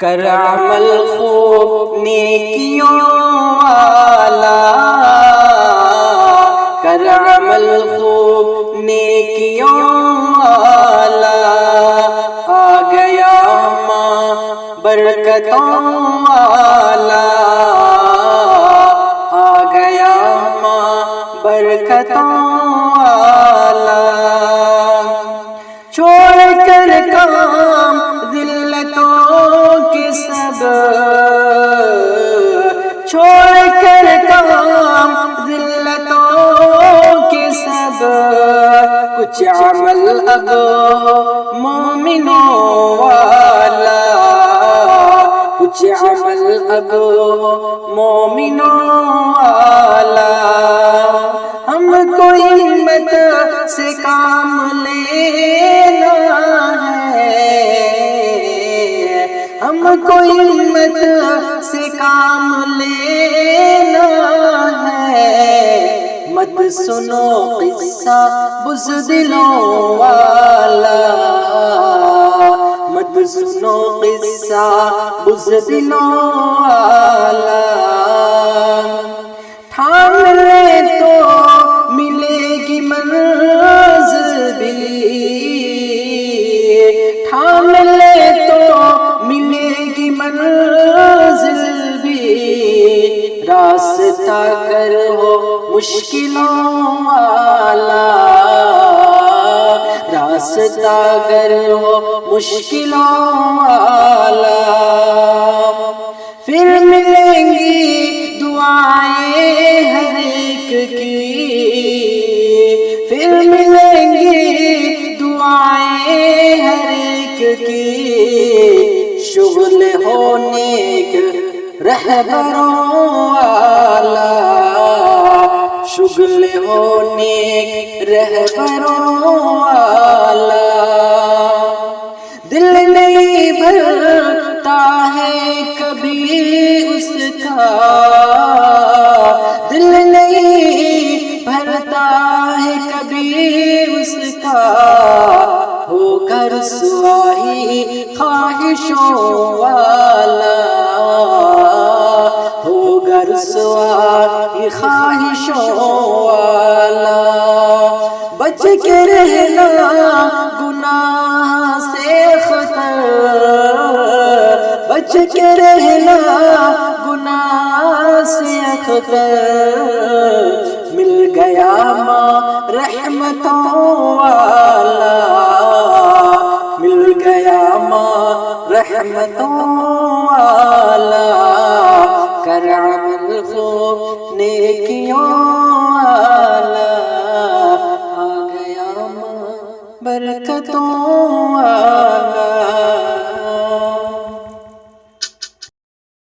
کر عمل خوب نیکیوں والا، کر عمل خوب نیکیوں والا، آ گیا ماں برکتوں والا، آ گیا ماں برکتوں والا، چھوڑ کر کام ذلتوں کے سب، چھوڑ کر کام ذلتوں کے سب، کچھ عمل اب مومنوں والا، کچھ عمل اب مومنوں والا، ہم کو ہمت سے کام لینا ہے، ہم کو ہمت سے کام لینا ہے، مت سنو قصہ بزدلوں والا، مت سنو قصہ بزدلوں والا، ٹھان لے تو ملے گی منزل بھی، ٹھان لے تو ملے گی منزل بھی، راستہ گر ہو مشکلوں والا، راستہ گر ہو مشکلوں والا، پھر ملیں گی دعائیں ہر ایک کی، پھر ملیں گی دعائیں ہر ایک کی، شغل ہو نیک رہبروں والا، شغل ہو نیک رہبروں والا، دل نہیں بھرتا ہے کبھی اس کا، دل نہیں بھرتا ہے کبھی اس کا، ہوگا رسوائی خواہشوں والا، ہوگا رسوائی خواہشوں والا، بچ کے رہنا گناہ سے خطر، بچ کے رہنا گناہ سے خطر، مل گیا ماں رحمتوں والا، مل گیا ماں رحمتوں والا، کر عمل خوب نیکیوں والا۔